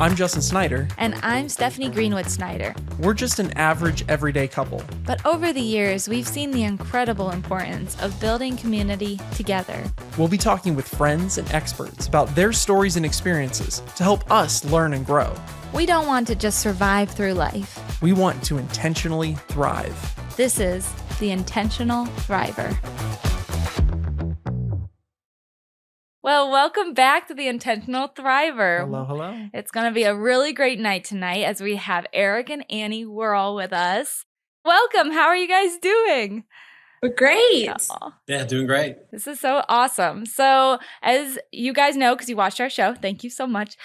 I'm Justin Snyder. And I'm Stephanie Greenwood Snyder. We're just an average, everyday couple. But over the years, we've seen the incredible importance of building community together. We'll be talking with friends and experts about their stories and experiences to help us learn and grow. We don't want to just survive through life. We want to intentionally thrive. This is The Intentional Thriver. Well, welcome back to The Intentional Thriver. Hello, hello. It's going to be a really great night tonight as we have Eric and Annie Worrell with us. Welcome. How are you guys doing? We're great. Oh, Yeah, doing great. this is so awesome. So as you guys know, because you watched our show, thank you so much.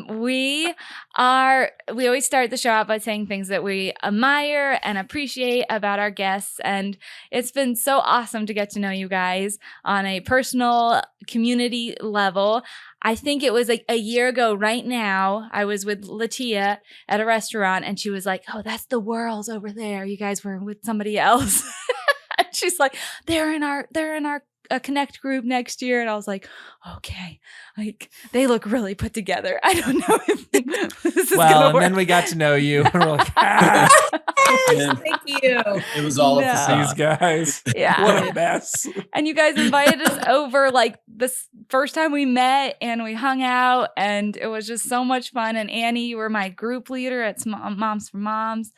We always start the show out by saying things that we admire and appreciate about our guests. And it's been so awesome to get to know you guys on a personal community level. I think it was like a year ago right now, I was with Latia at a restaurant and she was like, "Oh, that's the Worrells over there. You guys were with somebody else." And she's like, they're in our Connect group next year. And I was like, okay, like they look really put together. I don't know if this is gonna work. Then we got to know you. And we're like, Yes, thank you. It was all a these facade. guys. Yeah. What a mess. And you guys invited us over like this first time we met and we hung out and it was just so much fun. And Annie, you were my group leader at Moms for Moms.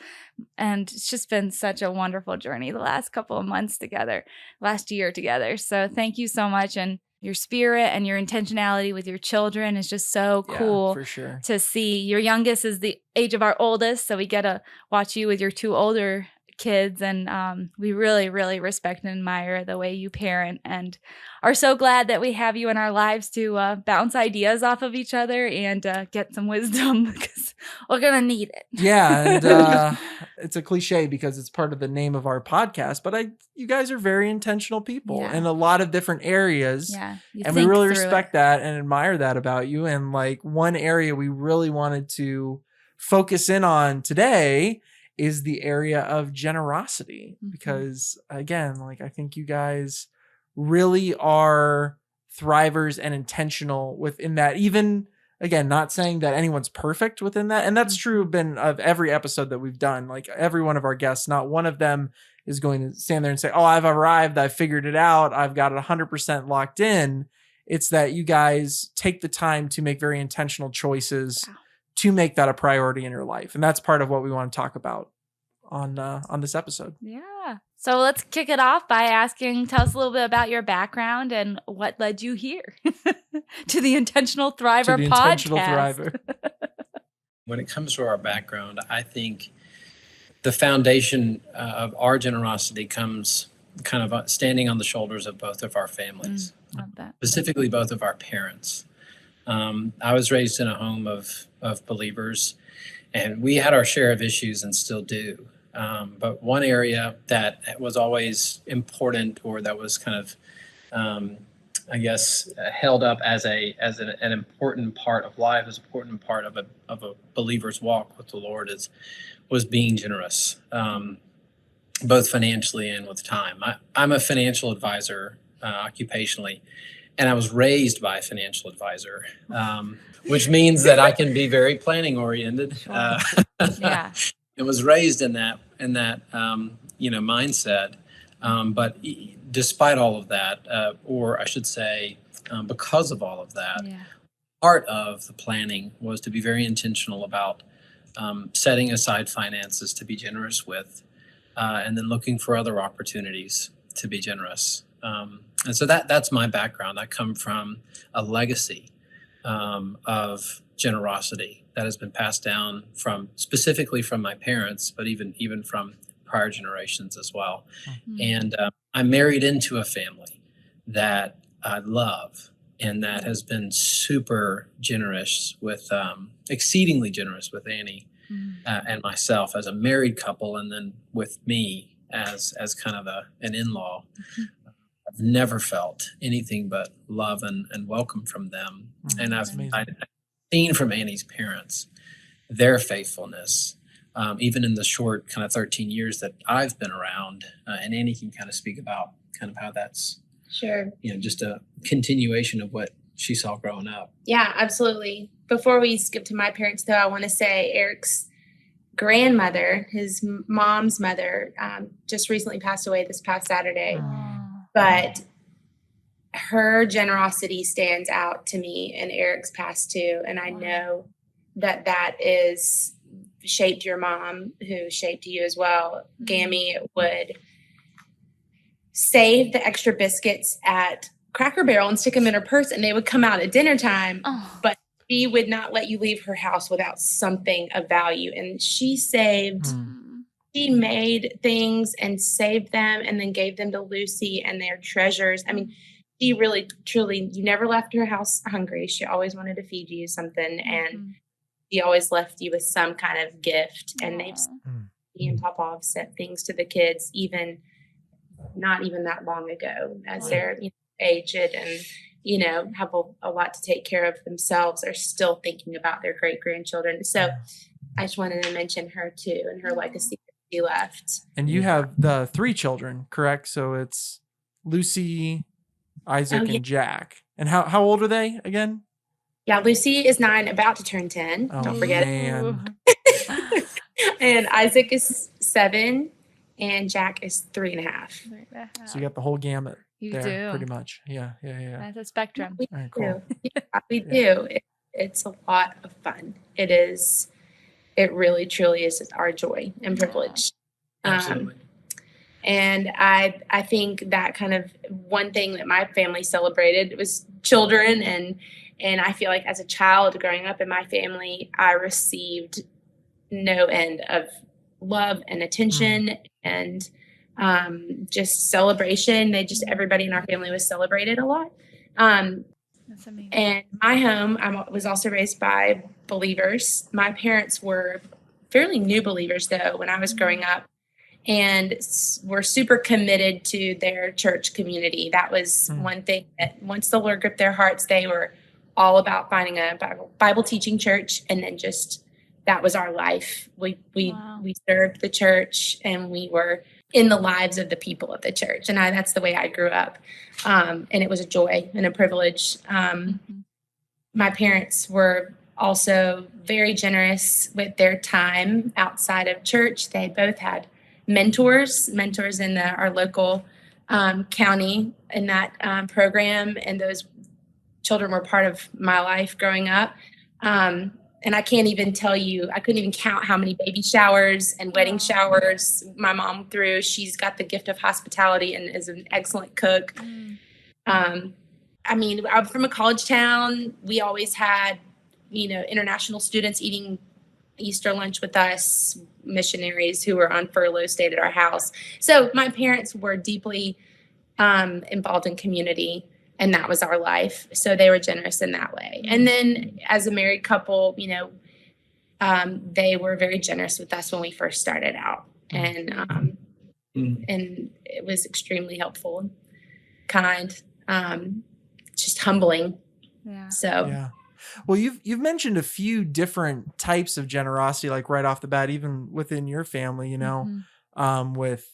And it's just been such a wonderful journey the last couple of months together, last year together. So thank you so much. And your spirit and your intentionality with your children is just so cool. Yeah, for sure. To see. Your youngest is the age of our oldest, so we get to watch you with your two older kids, and we really, really respect and admire the way you parent and are so glad that we have you in our lives to bounce ideas off of each other and get some wisdom because we're going to need it. Yeah, and it's a cliche because it's part of the name of our podcast, but you guys are very intentional people in a lot of different areas. Yeah. And we really respect that and admire that about you. And like one area we really wanted to focus in on today is the area of generosity, because again, like I think you guys really are thrivers and intentional within that. Even again, not saying that anyone's perfect within that. And that's true of every episode that we've done. Like every one of our guests, not one of them is going to stand there and say, "Oh, I've arrived. I've figured it out. I've got it 100% locked in." It's that you guys take the time to make very intentional choices to make that a priority in your life. And that's part of what we want to talk about on this episode. Yeah. So let's kick it off by tell us a little bit about your background and what led you here to the Intentional Thriver podcast. When it comes to our background, I think the foundation of our generosity comes kind of standing on the shoulders of both of our families, Love that. specifically both of our parents. I was raised in a home of believers, and we had our share of issues and still do. But one area that was always important, or that was kind of, held up as an important part of life, as an important part of a believer's walk with the Lord, was being generous, both financially and with time. I'm a financial advisor occupationally, and I was raised by a financial advisor, which means that I can be very planning oriented. Yeah. It was raised in that mindset. But despite all of that, or I should say, because of all of that, part of the planning was to be very intentional about setting aside finances to be generous with, and then looking for other opportunities to be generous. And so that's my background. I come from a legacy of generosity that has been passed down specifically from my parents, but even from prior generations as well. And I'm married into a family that I love and that has been super generous exceedingly generous with Annie and myself as a married couple, and then with me as kind of an in-law. I've never felt anything but love and welcome from them. And I've seen from Annie's parents their faithfulness, even in the short kind of 13 years that I've been around. And Annie can kind of speak about kind of how that's Sure. Just a continuation of what she saw growing up. Yeah, absolutely. Before we skip to my parents, though, I want to say Eric's grandmother, his mom's mother, just recently passed away this past Saturday. But her generosity stands out to me, and Eric's passed too. And I know that is shaped your mom, who shaped you as well. Gammy would save the extra biscuits at Cracker Barrel and stick them in her purse, and they would come out at dinner time. But she would not let you leave her house without something of value. And she saved, she made things and saved them and then gave them to Lucy and their treasures. I mean, she really, truly, you never left her house hungry. She always wanted to feed you something, and she always left you with some kind of gift. And they've, me and Papa have sent things to the kids, even not even that long ago, as they're aged and have a lot to take care of themselves, are still thinking about their great grandchildren. So I just wanted to mention her too, and her legacy that she left. And you have the 3 children, correct? So it's Lucy, Isaac, and Jack. And how old are they again? Yeah, Lucy is 9, about to turn 10. Don't forget it. And Isaac is 7, and Jack is 3.5. So you got the whole gamut. You there, do. pretty much. Yeah. That's a spectrum. We All right, do. cool. Yeah, we do. It's a lot of fun. It is. It really, truly is our joy and privilege. Absolutely. And I think that kind of one thing that my family celebrated was children, and I feel like as a child growing up in my family, I received no end of love and attention and just celebration. Everybody in our family was celebrated a lot. That's amazing. And my home, I was also raised by believers. My parents were fairly new believers, though, when I was growing up, and were super committed to their church community. That was one thing that once the Lord gripped their hearts, they were all about finding a Bible teaching church, and then just that was our life. We served the church, and we were in the lives of the people of the church. And that's the way I grew up. And it was a joy and a privilege. My parents were also very generous with their time outside of church. They both had mentors in our local county in that program. And those children were part of my life growing up. And I can't even tell you, I couldn't even count how many baby showers and wedding showers my mom threw. She's got the gift of hospitality and is an excellent cook. I mean, I'm from a college town. We always had, international students eating Easter lunch with us, missionaries who were on furlough stayed at our house. So my parents were deeply involved in community. And that was our life. So they were generous in that way. And then as a married couple, they were very generous with us when we first started out. And it was extremely helpful, kind, just humbling. Yeah. So. Yeah. Well, you've mentioned a few different types of generosity, like right off the bat, even within your family, with,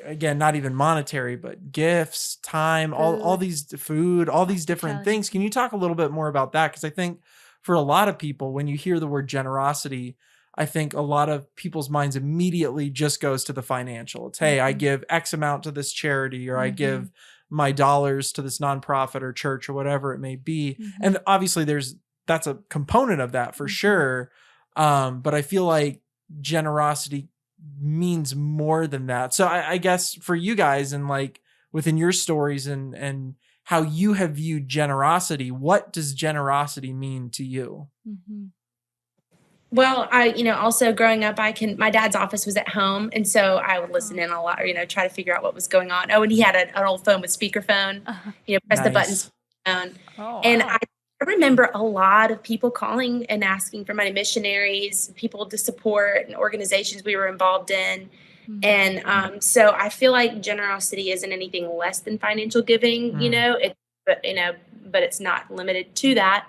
again, not even monetary, but gifts, time, all these food, all these different things. Can you talk a little bit more about that? Because I think for a lot of people, when you hear the word generosity, I think a lot of people's minds immediately just goes to the financial. It's, hey, I give X amount to this charity, or I give my dollars to this nonprofit or church or whatever it may be. And obviously that's a component of that for sure. But I feel like generosity means more than that. So I guess for you guys, and like within your stories and how you have viewed generosity, what does generosity mean to you? Well, also growing up, my dad's office was at home. And so I would listen in a lot, or, try to figure out what was going on. Oh, and he had an old phone with speakerphone, press the buttons. And I remember a lot of people calling and asking for money, missionaries, people to support, and organizations we were involved in. And so I feel like generosity isn't anything less than financial giving, but it's not limited to that.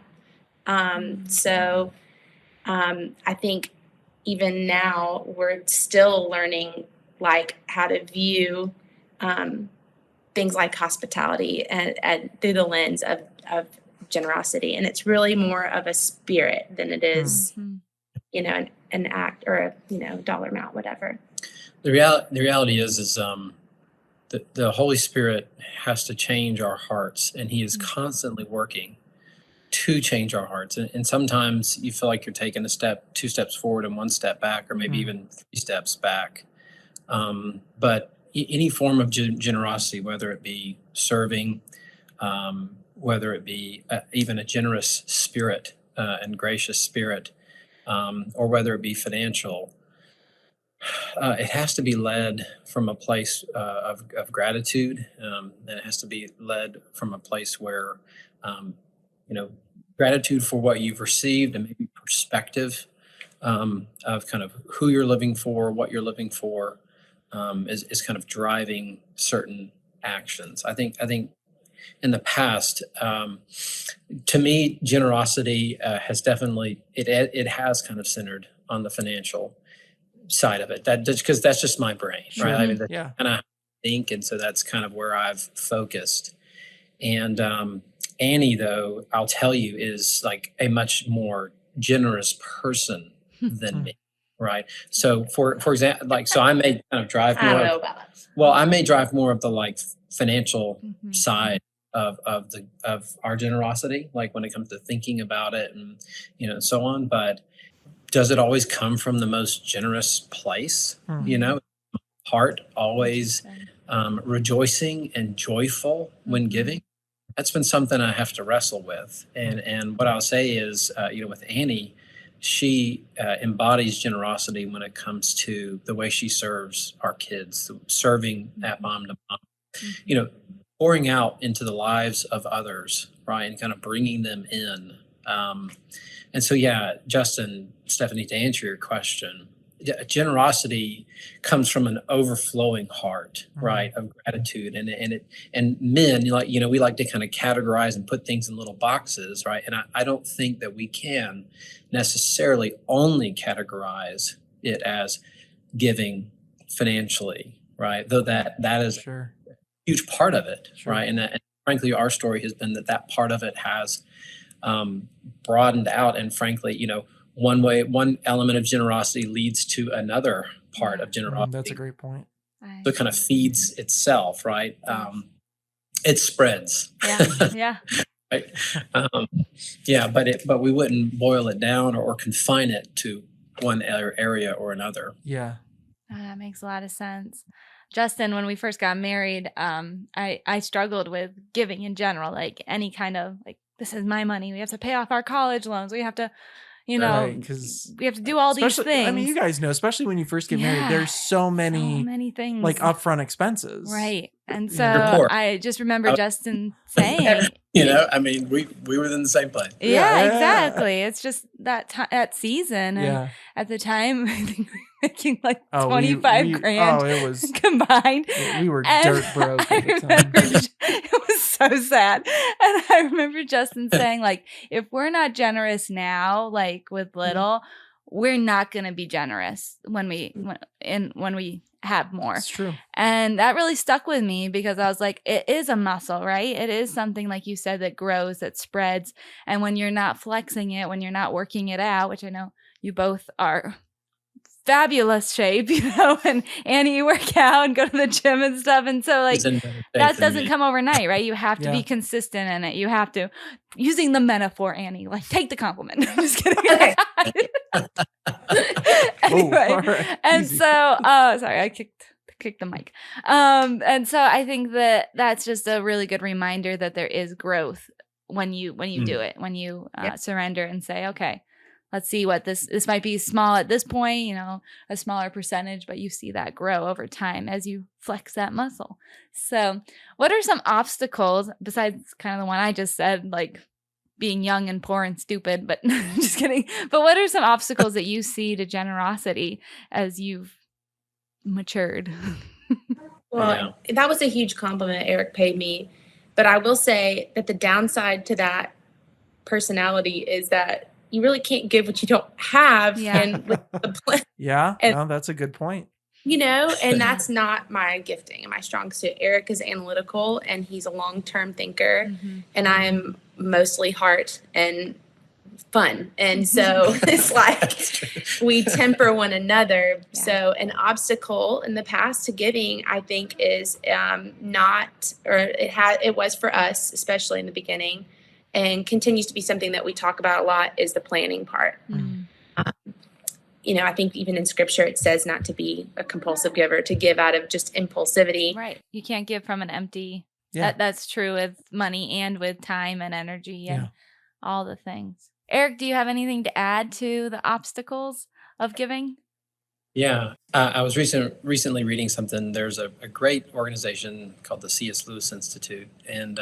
I think even now we're still learning like how to view things like hospitality and through the lens of generosity. And it's really more of a spirit than it is, you know, an act or a, you know, dollar amount, whatever. The reality is the Holy Spirit has to change our hearts, and He is constantly working to change our hearts. And sometimes you feel like you're taking a step, 2 steps forward and 1 step back, or maybe even 3 steps back. But any form of generosity, whether it be serving, whether it be even a generous spirit and gracious spirit, or whether it be financial, it has to be led from a place of gratitude, and it has to be led from a place where, you know, gratitude for what you've received, and maybe perspective of kind of who you're living for, what you're living for, is kind of driving certain actions. I think in the past, to me, generosity has definitely it has kind of centered on the financial side of it. That just because that's just my brain, right? I mean, that's kind of think, and so that's kind of where I've focused. And Annie, though, I'll tell you, is like a much more generous person than me, right? So for example, like, so I may kind of drive more. I don't know about that. Well, I may drive more of the like financial side of our generosity, like when it comes to thinking about it and, you know, so on. But does it always come from the most generous place? You know, heart always rejoicing and joyful when giving. That's been something I have to wrestle with. And what I'll say is, you know, with Annie, she embodies generosity when it comes to the way she serves our kids, serving at mom to mom, you know, pouring out into the lives of others, right, and kind of bringing them in. And so, yeah, Justin, Stephanie, to answer your question, generosity comes from an overflowing heart, right, of gratitude, and men, like, you know, we like to kind of categorize and put things in little boxes, right? And I don't think that we can necessarily only categorize it as giving financially, right? Though that is a huge part of it, right? And frankly, our story has been that part of it has broadened out, and frankly, you know, one element of generosity leads to another part of generosity. That's a great point. So it kind of feeds itself, right? It spreads. Yeah. Right. But we wouldn't boil it down or confine it to one area or another. Yeah. That makes a lot of sense. Justin, when we first got married, I struggled with giving in general, like any kind of like, this is my money. We have to pay off our college loans. We have to, you know, because we have to do all these things. I mean, you guys know, especially when you first get married, there's so many things, like upfront expenses. Right. And so I just remember Justin saying, you know, I mean, we were in the same place. Yeah, exactly. It's just that season. And at the time, I think we were making like 25 grand it was combined. We were dirt broke. I remember it was so sad. And I remember Justin saying, like, if we're not generous now, like with little, we're not going to be generous when we have more. It's true. And that really stuck with me because I was like, it is a muscle, right? It is something, like you said, that grows, that spreads. And when you're not flexing it, when you're not working it out, which I know you both are fabulous shape, you know, and Annie, you work out and go to the gym and stuff. And so like that doesn't come overnight, right? You have to be consistent in it. You have to, using the metaphor, Annie, like take the compliment. I'm just kidding. Anyway, and so, sorry, I kicked the mic. And so I think that's just a really good reminder that there is growth when you do it, when you surrender and say, okay, let's see what this might be small at this point, you know, a smaller percentage, but you see that grow over time as you flex that muscle. So what are some obstacles besides kind of the one I just said, like being young and poor and stupid, but just kidding. But what are some obstacles that you see to generosity as you've matured? Well, that was a huge compliment Eric paid me. But I will say that the downside to that personality is that you really can't give what you don't have. Yeah. And with the plan. No, that's a good point. You know, and that's not my gifting and my strong suit. Eric is analytical and he's a long-term thinker. And I'm mostly heart and fun. And so it's like we temper one another. Yeah. So an obstacle in the past to giving, I think, is not, or it was for us, especially in the beginning, and continues to be something that we talk about a lot, is the planning part. Mm. I think even in scripture, it says not to be a compulsive giver, to give out of just impulsivity. Right. You can't give from an empty. Yeah. That's true with money and with time and energy and Yeah. all the things. Eric, do you have anything to add to the obstacles of giving? Yeah, I was recently reading something. There's a great organization called the C.S. Lewis Institute, and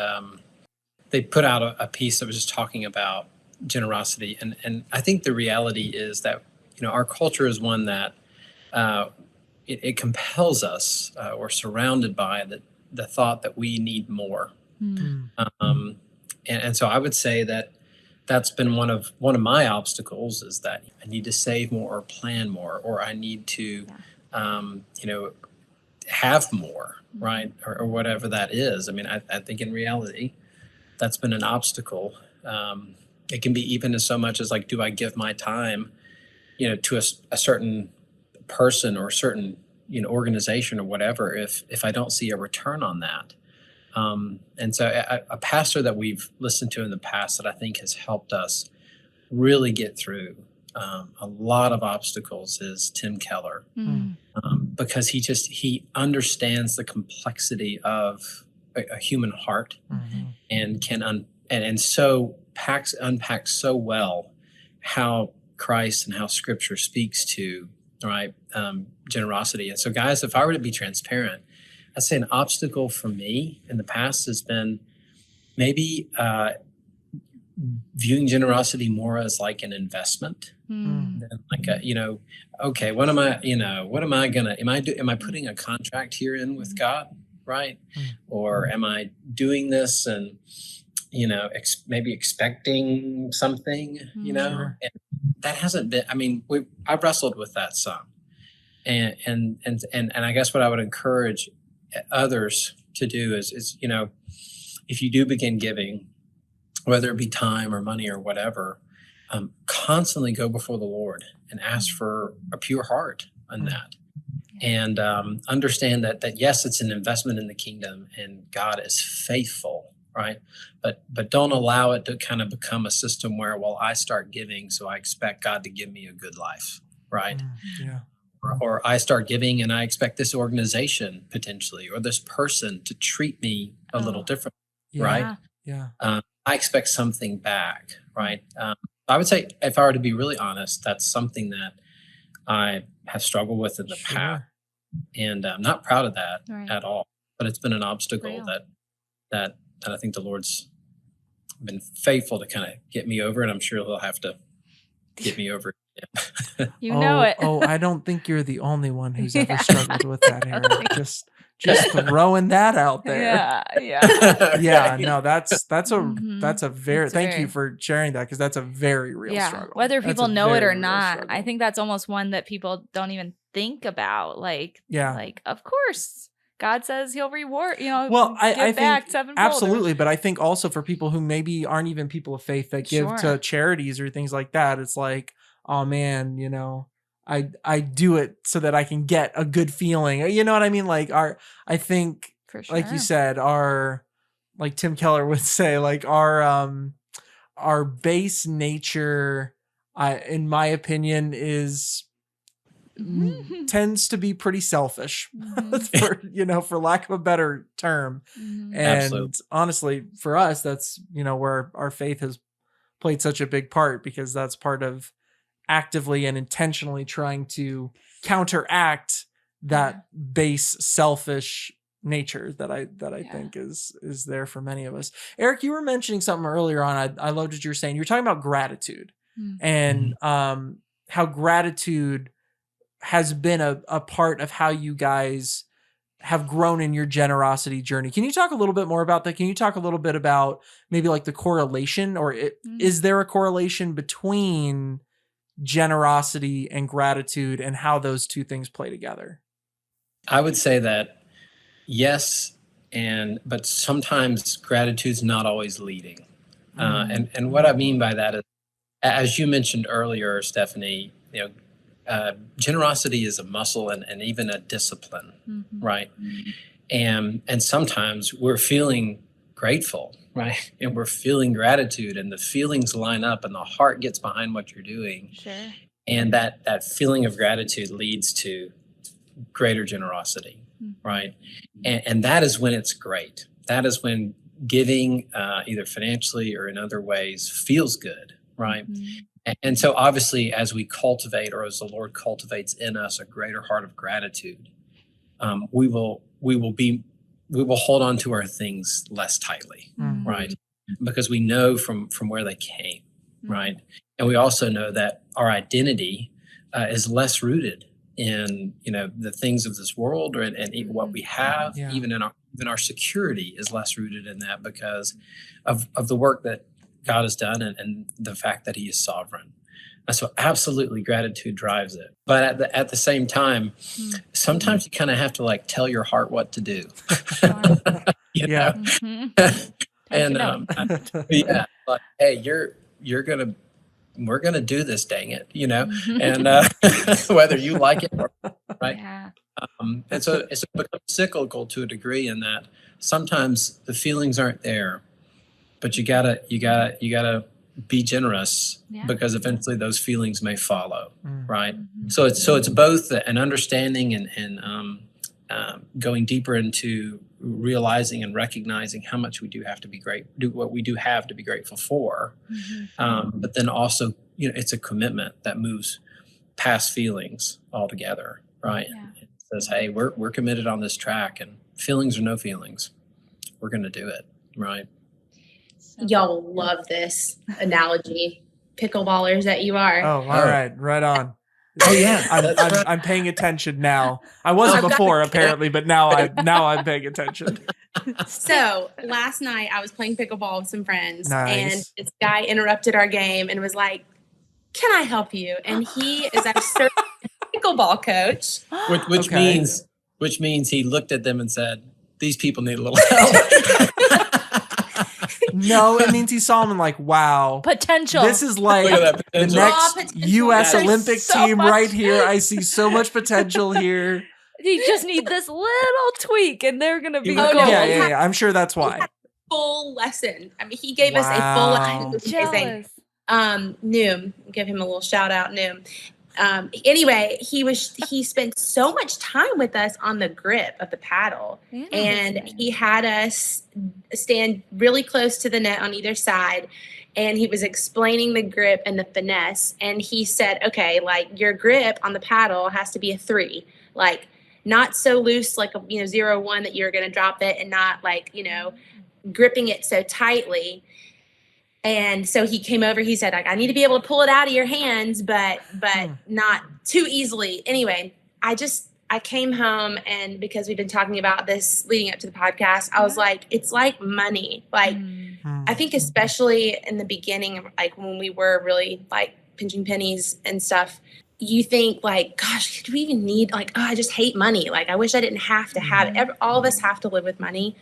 they put out a piece that was just talking about generosity. And I think the reality is that, our culture is one that it compels us. We're surrounded by the thought that we need more. Mm. And so I would say that that's been one of my obstacles, is that I need to save more or plan more, or I need to, have more, right? Or whatever that is. I mean, I think in reality, that's been an obstacle. It can be even as so much as like, do I give my time, to a certain person or a certain, organization or whatever, if I don't see a return on that. And so a pastor that we've listened to in the past that I think has helped us really get through a lot of obstacles is Tim Keller, because he understands the complexity of a human heart, and can and so unpacks so well how Christ and how Scripture speaks to generosity. And so, guys, if I were to be transparent, I'd say an obstacle for me in the past has been maybe viewing generosity more as like an investment than like okay, what am I putting a contract here in with God, right? Or am I doing this and maybe expecting something, Sure. and that hasn't been. I mean, I've wrestled with that some, and I guess what I would encourage others to do is if you do begin giving, whether it be time or money or whatever, constantly go before the Lord and ask for a pure heart on that, and understand that yes, it's an investment in the kingdom, and God is faithful. Right. But don't allow it to kind of become a system where, well, I start giving, so I expect God to give me a good life. Right. Yeah. Or I start giving and I expect this organization potentially, or this person to treat me a little different. Yeah. Right. Yeah. I expect something back. Right. I would say, if I were to be really honest, that's something that I have struggled with in the past. And I'm not proud of that at all. But it's been an obstacle that I think the Lord's been faithful to kind of get me over, and I'm sure He'll have to get me over it. You know it. I don't think you're the only one who's ever struggled with that, Eric. Just throwing that out there. Yeah. No, that's a very, thank you for sharing that, because that's a very real struggle. Whether That's people a know it very or real not, struggle. I think that's almost one that people don't even think about. Like, of course, God says He'll reward, well, I back think sevenfold. absolutely, but I think also for people who maybe aren't even people of faith that give to charities or things like that, it's like, oh man, I do it so that I can get a good feeling. You know what I mean? Like I think, for sure. like you said, like Tim Keller would say, like our base nature, in my opinion, is tends to be pretty selfish, for lack of a better term. And Absolutely. honestly, for us, that's where our faith has played such a big part, because that's part of actively and intentionally trying to counteract that base selfish nature that I think is there for many of us. Eric, you were mentioning something earlier on. I loved what you were saying. You were talking about gratitude and how gratitude has been a part of how you guys have grown in your generosity journey. Can you talk a little bit more about that? Can you talk a little bit about maybe like the correlation, or is there a correlation between generosity and gratitude and how those two things play together? I would say that yes, but sometimes gratitude's not always leading. And what I mean by that is, as you mentioned earlier, Stephanie, generosity is a muscle and even a discipline, right? And sometimes we're feeling grateful, right? And we're feeling gratitude, and the feelings line up, and the heart gets behind what you're doing. Sure. And that feeling of gratitude leads to greater generosity, right? And that is when it's great. That is when giving, either financially or in other ways, feels good, right? And so obviously, as we cultivate, or as the Lord cultivates in us, a greater heart of gratitude, we will hold on to our things less tightly, right? Because we know from where they came, right? And we also know that our identity is less rooted in the things of this world, and what we have. Even our security is less rooted in that, because of the work that God has done, and the fact that He is sovereign. And so absolutely gratitude drives it. But at the same time, sometimes you kind of have to like tell your heart what to do. You know? And like, hey, we're gonna do this, dang it, and whether you like it or not, right? And so it's become cyclical to a degree, in that sometimes the feelings aren't there, but you gotta be generous, because eventually those feelings may follow, right? So it's both an understanding and going deeper into realizing and recognizing how much we do have to be what we do have to be grateful for, but then also it's a commitment that moves past feelings altogether, right? It says, hey, we're committed on this track, and feelings or no feelings, we're going to do it, right? Y'all love this analogy, pickleballers that you are. Oh, all right, right on. Oh yeah, I'm paying attention now. I wasn't before apparently, but now I'm paying attention. So last night I was playing pickleball with some friends, and Nice. this guy interrupted our game and was like, "Can I help you?" And he is a certified pickleball coach, which means he looked at them and said, "These people need a little help." No, it means he saw him and like, wow, potential. This is like the next U.S. Olympic team right here. I see so much potential here. You just need this little tweak, and they're gonna be gold. gold. Yeah. I'm sure that's why. Full lesson. I mean, he gave us a full lesson. Jealous. Noom, give him a little shout out, Noom. Anyway, he spent so much time with us on the grip of the paddle, and he had us stand really close to the net on either side, and he was explaining the grip and the finesse. And he said, okay, like your grip on the paddle has to be a 3, like not so loose, like a 0-1 that you're going to drop it, and not like, gripping it so tightly. And so he came over, he said, like, I need to be able to pull it out of your hands, but not too easily. Anyway, I came home, and because we've been talking about this leading up to the podcast, I was like, it's like money. Like, I think especially in the beginning, like when we were really like pinching pennies and stuff, you think like, gosh, do we even need, like, oh, I just hate money. Like, I wish I didn't have to have it. All of us have to live with money,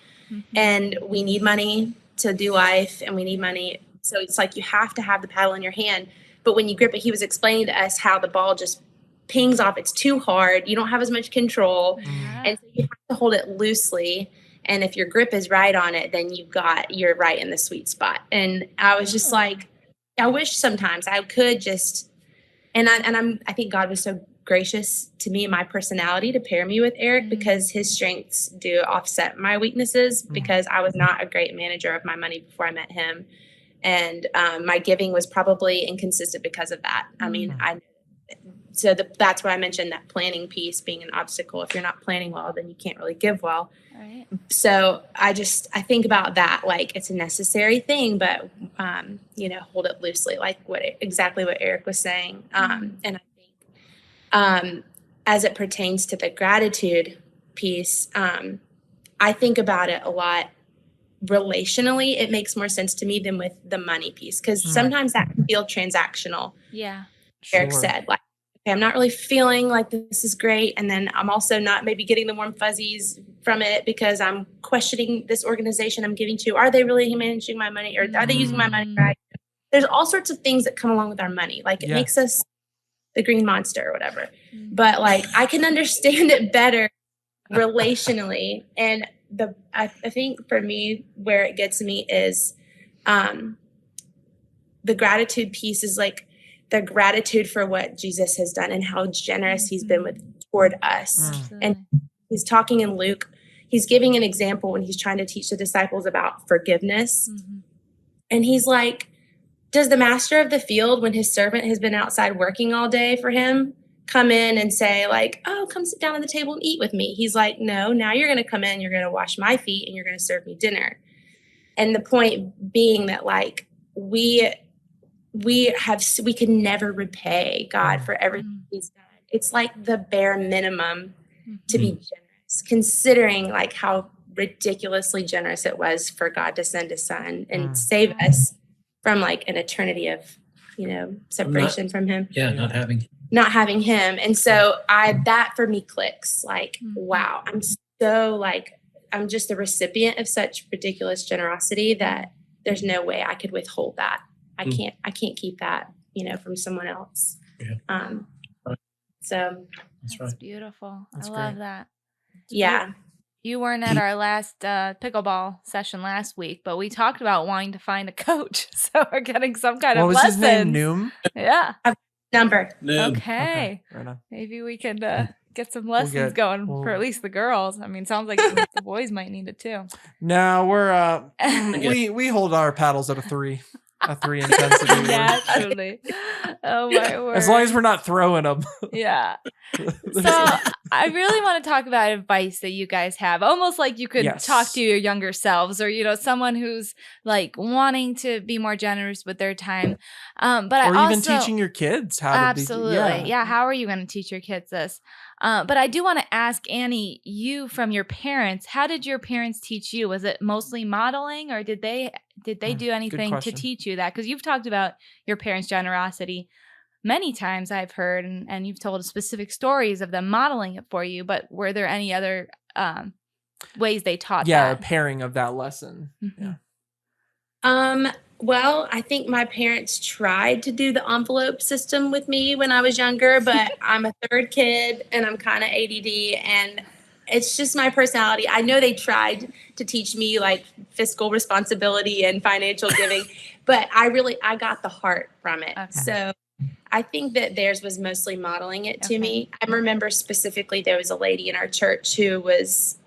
and we need money to do life, and we need money. So it's like you have to have the paddle in your hand. But when you grip it, he was explaining to us how the ball just pings off. It's too hard. You don't have as much control. And so you have to hold it loosely. And if your grip is right on it, then you're right in the sweet spot. And I was just like, I wish sometimes I could just, I think God was so gracious to me and my personality to pair me with Eric, because his strengths do offset my weaknesses, because I was not a great manager of my money before I met him. And my giving was probably inconsistent because of that. I mean, that's why I mentioned that planning piece being an obstacle. If you're not planning well, then you can't really give well. Right. So I think about that, like it's a necessary thing, but hold it loosely, like exactly what Eric was saying. And I think as it pertains to the gratitude piece, I think about it a lot. Relationally, it makes more sense to me than with the money piece, because sometimes that can feel transactional. Yeah. Eric said, like, okay, I'm not really feeling like this is great, and then I'm also not maybe getting the warm fuzzies from it because I'm questioning this organization I'm giving to. Are they really managing my money, or are they using my money right? There's all sorts of things that come along with our money. Like it makes us the green monster or whatever. But like I can understand it better relationally. And I think for me, where it gets me is the gratitude piece is like the gratitude for what Jesus has done and how generous he's been toward us. And he's talking in Luke. He's giving an example when he's trying to teach the disciples about forgiveness. And he's like, does the master of the field, when his servant has been outside working all day for him, come in and say like, oh, come sit down at the table and eat with me? He's like, no, now you're going to come in, you're going to wash my feet, and you're going to serve me dinner. And the point being that like we can never repay God for everything he's done. It's like the bare minimum to be generous, considering like how ridiculously generous it was for God to send his son and save us from like an eternity of, separation from him. Not having him. And so that for me clicks like, wow, I'm just a recipient of such ridiculous generosity that there's no way I could withhold that. I can't keep that, from someone else. So that's beautiful. That's I love great. that. Yeah. You weren't at our last pickleball session last week, but we talked about wanting to find a coach. So we're getting some kind What of was lessons. his name? Noom? Yeah. Number. Okay. Right on. Maybe we could get some lessons going for at least the girls. I mean, sounds like the boys might need it too. No, we're we hold our paddles at a 3 intensity. Naturally. Oh my word. As long as we're not throwing them. Yeah. So I really want to talk about advice that you guys have, almost like you could talk to your younger selves, or someone who's like wanting to be more generous with their time. But even teaching your kids how to be. Absolutely. Yeah. How are you going to teach your kids this? But I do want to ask Annie, you from your parents, how did your parents teach you? Was it mostly modeling, or did they do anything to teach you that? Because you've talked about your parents' generosity many times, I've heard, and you've told specific stories of them modeling it for you. But were there any other ways they taught that? Yeah, a pairing of that lesson. Yeah. Well, I think my parents tried to do the envelope system with me when I was younger, but I'm a third kid and I'm kind of ADD, and it's just my personality. I know they tried to teach me like fiscal responsibility and financial giving, but I got the heart from it. Okay. So I think that theirs was mostly modeling it to me. I remember specifically there was a lady in our church who was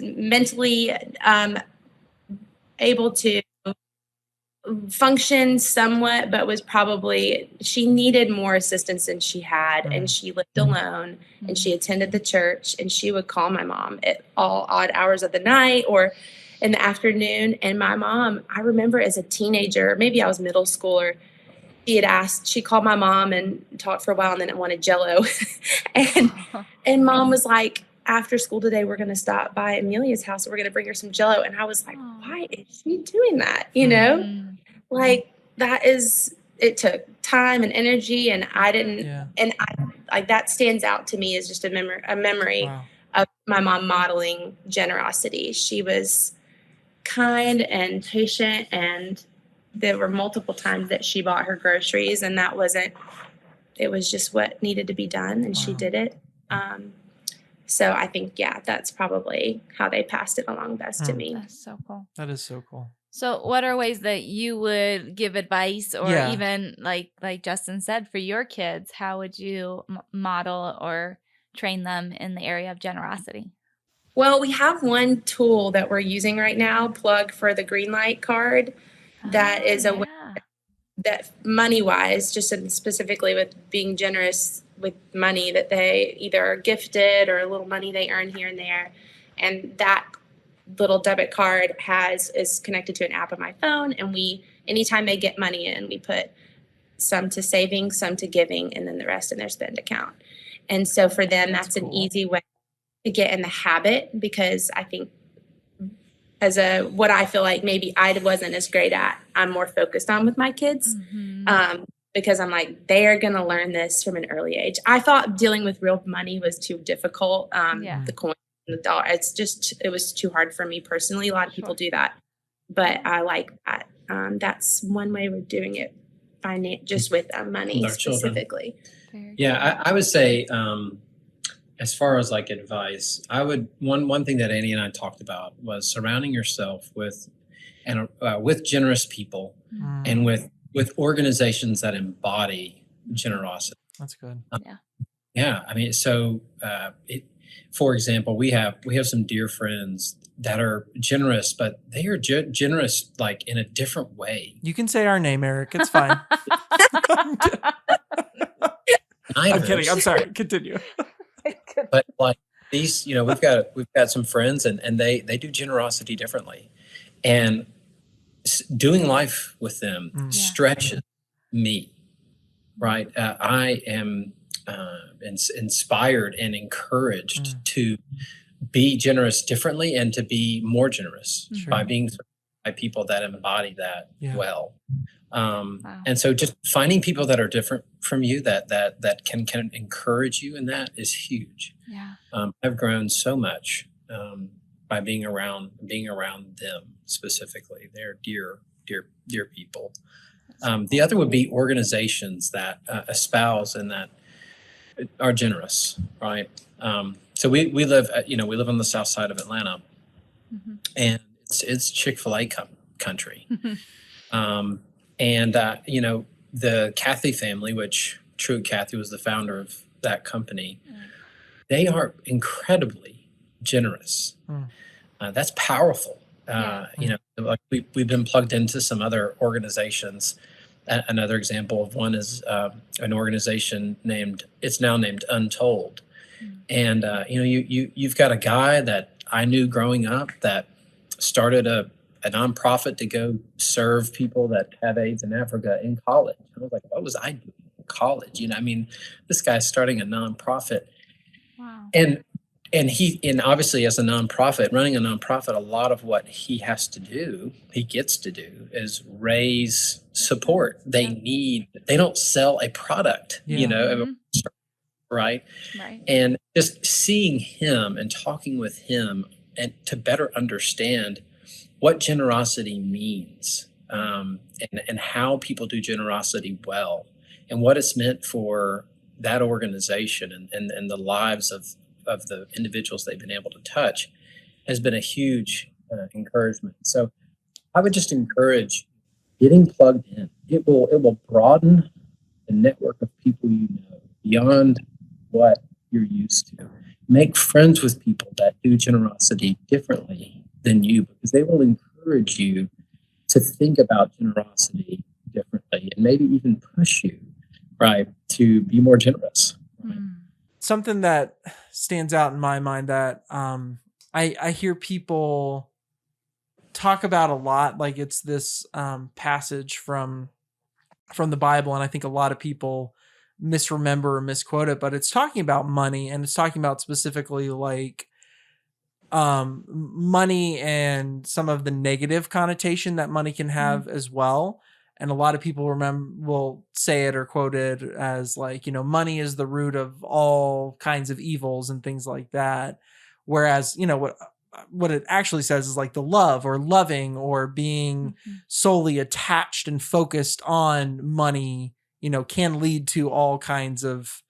mentally able to function somewhat, but she needed more assistance than she had. And she lived alone, and she attended the church, and she would call my mom at all odd hours of the night or in the afternoon. And my mom, I remember as a teenager, maybe I was middle schooler, she called my mom and talked for a while, and then it wanted Jell-O. and mom was like, after school today, we're going to stop by Amelia's house and we're going to bring her some Jell-O. And I was like, why is she doing that? Like it took time and energy, and I didn't, and that stands out to me as just a memory of my mom modeling generosity. She was kind and patient, and there were multiple times that she bought her groceries, and it was just what needed to be done, and she did it. So I think, that's probably how they passed it along best to me. That's so cool. That is so cool. So what are ways that you would give advice, or even like Justin said, for your kids, how would you model or train them in the area of generosity? Well, we have one tool that we're using right now, plug for the green light card, that is a way that money-wise, just specifically with being generous with money, that they either are gifted or a little money they earn here and there. And that little debit card is connected to an app on my phone. And anytime they get money in, we put some to savings, some to giving, and then the rest in their spend account. And so for them, that's cool. An easy way to get in the habit, because I think what I feel like maybe I wasn't as great at, I'm more focused on with my kids. because I'm like, they are going to learn this from an early age. I thought dealing with real money was too difficult. The coin, the dollar, it was too hard for me personally. A lot of people do that, but I like that. That's one way we're doing it, just with money With our children. specifically. Yeah, I would say, as far as like advice, one thing that Annie and I talked about was surrounding yourself with generous people and with organizations that embody generosity. That's good. Yeah, I mean, so for example, we have some dear friends that are generous, but they are generous like in a different way. You can say our name, Eric. It's fine. I'm kidding. I'm sorry. Continue. But like these, we've got some friends, and they do generosity differently, and doing life with them stretches me. Right, I am inspired and encouraged to be generous differently and to be more generous by being by people that embody that well. And so just finding people that are different from you that can encourage you in that is huge. I've grown so much by being around them specifically. They're dear people. The other would be organizations that espouse and that are generous, right? So we live on the south side of Atlanta, and it's Chick-fil-A country. And the Cathy family, which True Cathy was the founder of that company, they are incredibly generous. That's powerful. Like we've been plugged into some other organizations. Another example of one is an organization it's now named Untold. And you've got a guy that I knew growing up that started a nonprofit to go serve people that have AIDS in Africa in college. I was like, what was I doing in college? This guy's starting a nonprofit. Wow. And obviously as running a nonprofit, a lot of what he gets to do is raise support. They don't sell a product, right? And just seeing him and talking with him and to better understand what generosity means, and how people do generosity well, and what it's meant for that organization and the lives of the individuals they've been able to touch has been a huge encouragement. So I would just encourage getting plugged in. It will broaden the network of people you know beyond what you're used to. Make friends with people that do generosity differently than you, because they will encourage you to think about generosity differently and maybe even push you, right, to be more generous. Right? Something that stands out in my mind that I hear people talk about a lot, like it's this passage from the Bible, and I think a lot of people misremember or misquote it, but it's talking about money, and it's talking about specifically like money and some of the negative connotation that money can have as well. And a lot of people will say it or quote it as like, money is the root of all kinds of evils and things like that. Whereas, what it actually says is like the love or loving or being solely attached and focused on money, can lead to all kinds of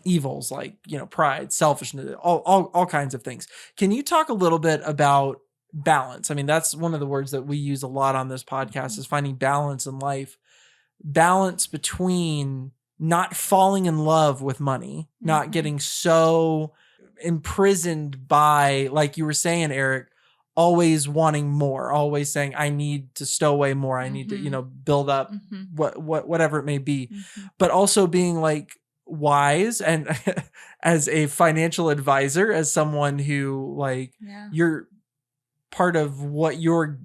evils like, pride, selfishness, all kinds of things. Can you talk a little bit about balance? I mean, that's one of the words that we use a lot on this podcast, is finding balance in life. Balance between not falling in love with money, not getting so imprisoned by, like you were saying, Eric, always wanting more, always saying, I need to stow away more. I need to, build up whatever it may be, but also being like wise and as a financial advisor, as someone who you're part of what you're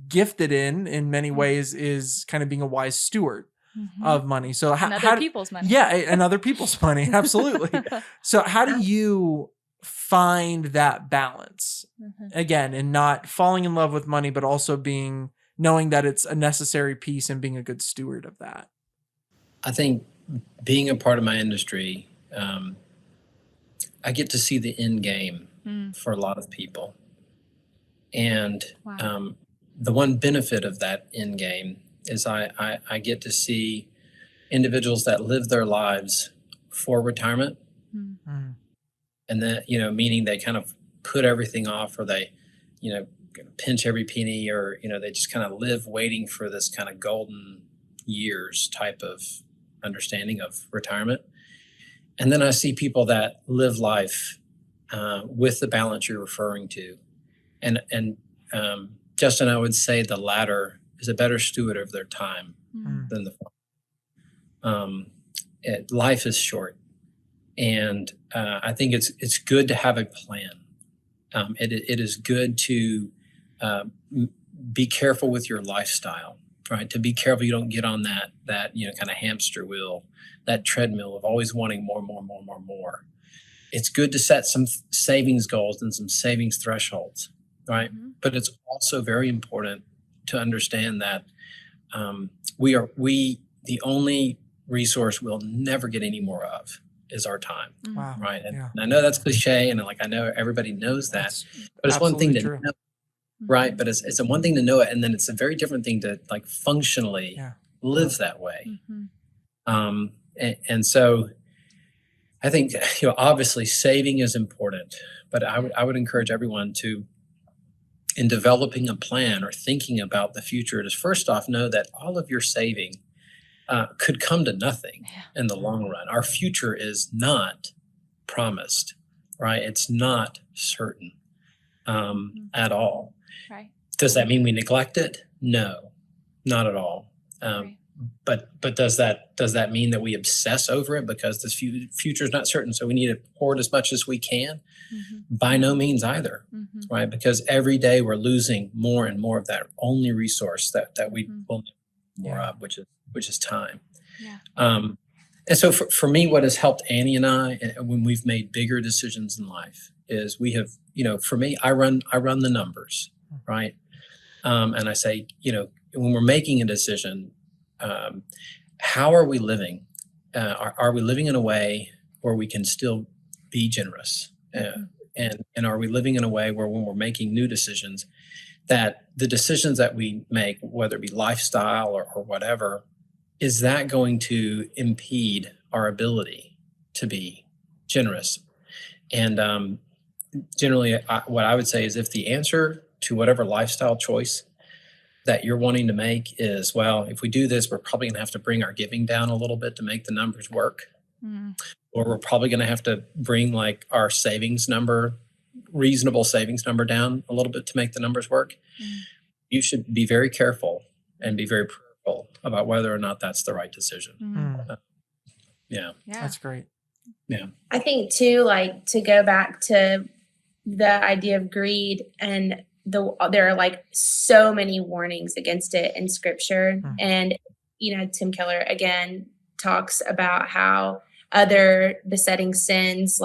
gifted in many ways is kind of being a wise steward of money. So other people's money. Yeah. And other people's money. Absolutely. So how do you find that balance again, and not falling in love with money, but also knowing that it's a necessary piece and being a good steward of that? I think being a part of my industry, I get to see the end game for a lot of people. And the one benefit of that end game is I get to see individuals that live their lives for retirement. And then, meaning they kind of put everything off, or they, pinch every penny, or, they just kind of live waiting for this kind of golden years type of understanding of retirement. And then I see people that live life with the balance you're referring to. And Justin, I would say the latter is a better steward of their time than the former. Life is short. And I think it's good to have a plan. It is good to be careful with your lifestyle, right? To be careful you don't get on that kind of hamster wheel, that treadmill of always wanting more. It's good to set some savings goals and some savings thresholds, right? But it's also very important to understand that the only resource we'll never get any more of is our time. Wow. Right. And I know that's cliche, and I know everybody knows that, but it's one thing to know, right? But it's a one thing to know it, and then it's a very different thing to functionally live that way. And so I think, obviously saving is important, but I would encourage everyone to, in developing a plan or thinking about the future, is first off, know that all of your saving could come to nothing in the long run. Our future is not promised, right? It's not certain at all. Right. Does that mean we neglect it? No, not at all. But does that mean that we obsess over it because this future is not certain, so we need to hoard as much as we can? By no means either, right? Because every day we're losing more and more of that only resource that we will need more of, which is time. And so for me, what has helped Annie and I when we've made bigger decisions in life is we have, for me, I run the numbers, right? And I say, when we're making a decision, how are we living? Are we living in a way where we can still be generous? And are we living in a way where when we're making new decisions, that the decisions that we make, whether it be lifestyle or whatever, is that going to impede our ability to be generous? And generally, what I would say is, if the answer to whatever lifestyle choice that you're wanting to make is, well, if we do this, we're probably going to have to bring our giving down a little bit to make the numbers work. Or we're probably going to have to bring our savings number, reasonable savings number down a little bit to make the numbers work. You should be very careful and be very prayerful about whether or not that's the right decision. That's great. I think too, to go back to the idea of greed, and there are so many warnings against it in scripture. And, Tim Keller again talks about how other besetting sins,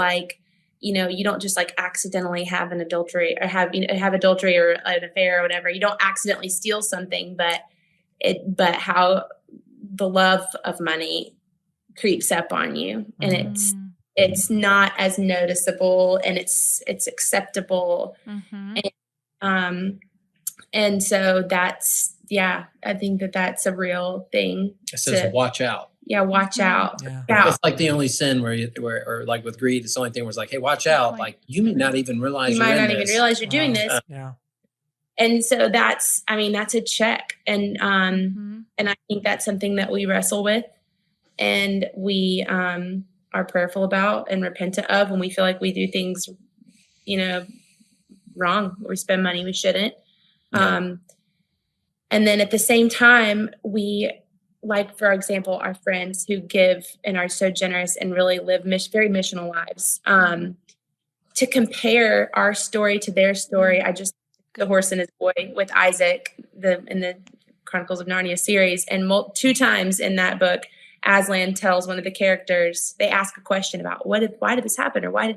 you don't just accidentally have an adultery or have adultery or an affair or whatever. You don't accidentally steal something, but how the love of money creeps up on you, and it's not as noticeable, and it's acceptable. And so that's, I think that's a real thing. It says watch out. Watch out. It's like the only sin where like with greed, it's the only thing where it's like, hey, watch out. You may not even realize you might not even realize you're doing this. And so that's a check. And I think that's something that we wrestle with, and we are prayerful about and repentant of when we feel like we do things, wrong, or we spend money we shouldn't. And then at the same time, we, for example, our friends who give and are so generous and really live very missional lives, to compare our story to their story. I just, The Horse and His Boy with Isaac, in the Chronicles of Narnia series. And 2 times in that book, Aslan tells one of the characters, they ask a question about why did this happen? Or why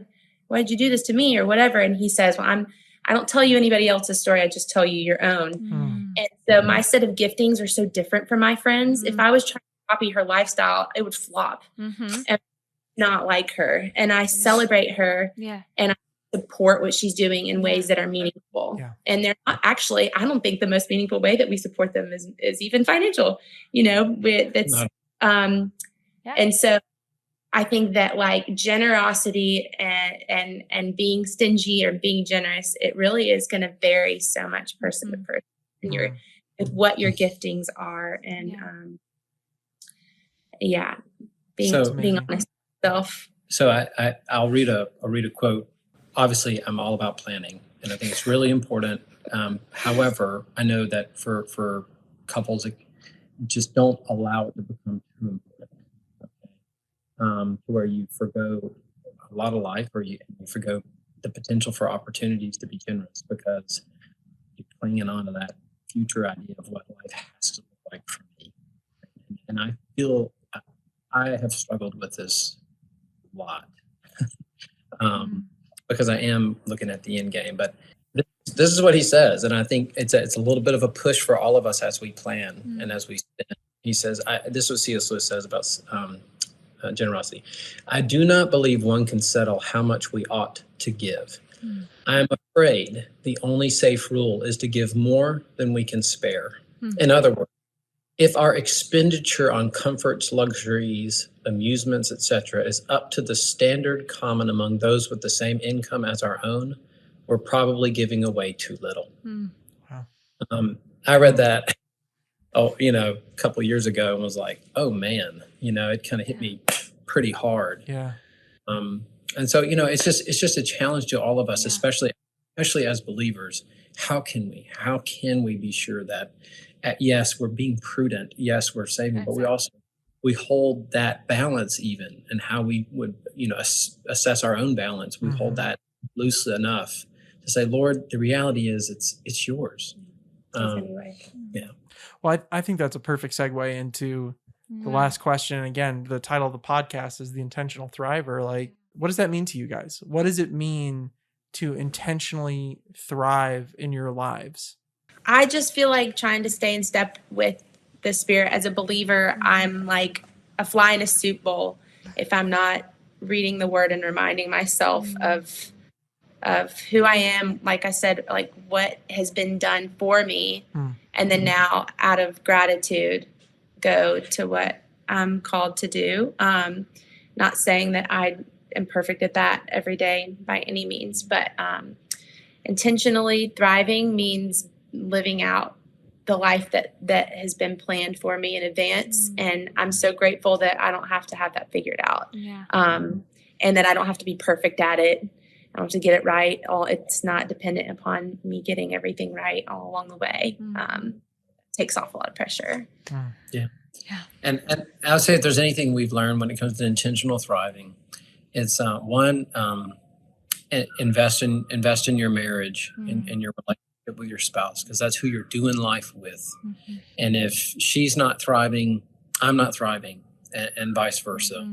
did you do this to me, or whatever? And he says, well, I don't tell you anybody else's story. I just tell you your own. And so my set of giftings are so different from my friends. If I was trying to copy her lifestyle, it would flop. Mm-hmm. And not like her. And I celebrate her. Yeah. And I support what she's doing in ways that are meaningful. Yeah. And they're not actually, I don't think the most meaningful way that we support them is even financial, and so I think that like generosity and being stingy or being generous, it really is going to vary so much person to person and with what your giftings are. And being honest with yourself. So I'll read a quote. Obviously, I'm all about planning, and I think it's really important. However, I know that for couples, just don't allow it to become too important. To where you forgo a lot of life, or you forgo the potential for opportunities to be generous because you're clinging on to that future idea of what life has to look like for me. And I feel I have struggled with this a lot because I am looking at the end game. But this is what he says, and I think it's a little bit of a push for all of us as we plan and as we spend. He says, this is what C.S. Lewis says about generosity. I do not believe one can settle how much we ought to give. I am afraid the only safe rule is to give more than we can spare. In other words, if our expenditure on comforts, luxuries, amusements, etc., is up to the standard common among those with the same income as our own, we're probably giving away too little. Wow. I read that a couple of years ago and was like, oh man, it kind of hit me pretty hard. Yeah. And so, it's just a challenge to all of us, especially as believers. How can we be sure that yes, we're being prudent. Yes, we're saving, but we hold that balance even, and how we would, assess our own balance. We hold that loosely enough to say, Lord, the reality is it's yours. Anyway. Yeah. Well, I think that's a perfect segue into the last question. And again, the title of the podcast is The Intentional Thriver. Like, what does that mean to you guys? What does it mean to intentionally thrive in your lives? I just feel like trying to stay in step with the Spirit. As a believer, I'm like a fly in a soup bowl if I'm not reading the Word and reminding myself of who I am, like I said, like what has been done for me. And then now, out of gratitude, go to what I'm called to do. Not saying that I am perfect at that every day by any means, but intentionally thriving means living out the life that has been planned for me in advance. And I'm so grateful that I don't have to have that figured out. And that I don't have to be perfect at it. I don't have to get it right. It's not dependent upon me getting everything right all along the way. It takes off a lot of pressure. Yeah. And I would say if there's anything we've learned when it comes to intentional thriving, it's invest in your marriage and your relationship with your spouse, because that's who you're doing life with. And if she's not thriving, I'm not thriving, and vice versa.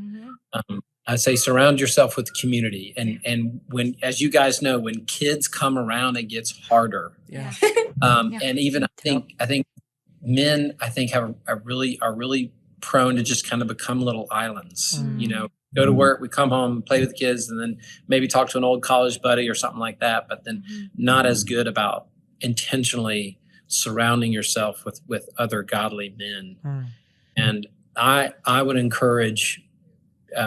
I'd say surround yourself with community, and when, as you guys know, when kids come around, it gets harder. And even I think men, are really prone to just kind of become little islands. Go to work, we come home, play with the kids, and then maybe talk to an old college buddy or something like that. But then not as good about intentionally surrounding yourself with other godly men. And I would encourage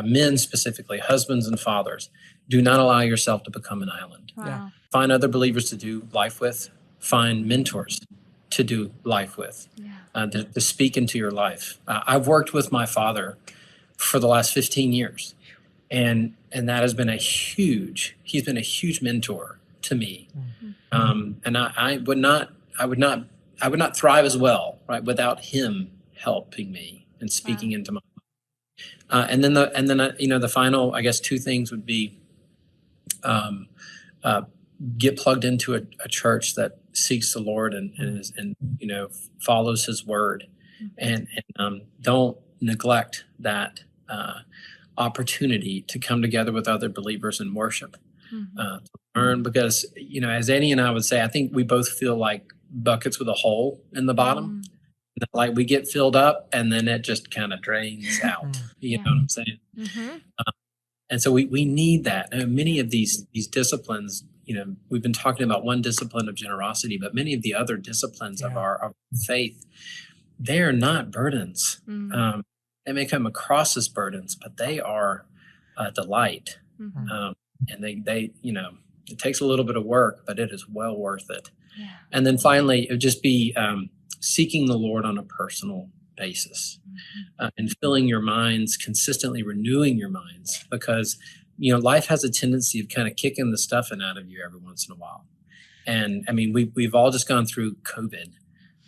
men specifically, husbands and fathers, do not allow yourself to become an island. Find other believers to do life with. Find mentors to do life with, to speak into your life. I've worked with my father for the last 15 years, and that has been he's been a huge mentor to me. And I would not thrive as well, right, without him helping me and speaking into my life. And then the final, I guess, two things would be get plugged into a church that seeks the Lord and follows His word, and don't neglect that opportunity to come together with other believers and worship, to learn, because as Annie and I would say, I think we both feel like buckets with a hole in the bottom. And like we get filled up and then it just kind of drains out. You know what I'm saying? Mm-hmm. And so we need that. And many of these disciplines, we've been talking about one discipline of generosity, but many of the other disciplines of our faith, they are not burdens. Mm-hmm. They may come across as burdens, but they are a delight. Mm-hmm. And they it takes a little bit of work, but it is well worth it. Yeah. And then finally, it would just be seeking the Lord on a personal basis, and filling your minds, consistently renewing your minds, because life has a tendency of kind of kicking the stuffing out of you every once in a while. And I mean, we've all just gone through COVID,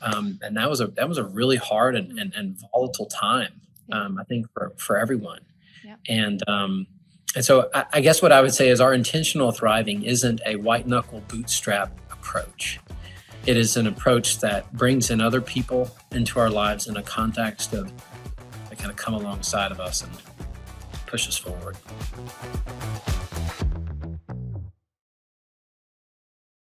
and that was a really hard and volatile time, I think for everyone. Yep. And so I guess what I would say is our intentional thriving isn't a white knuckle bootstrap approach. It is an approach that brings in other people into our lives in a context of they kind of come alongside of us and push us forward.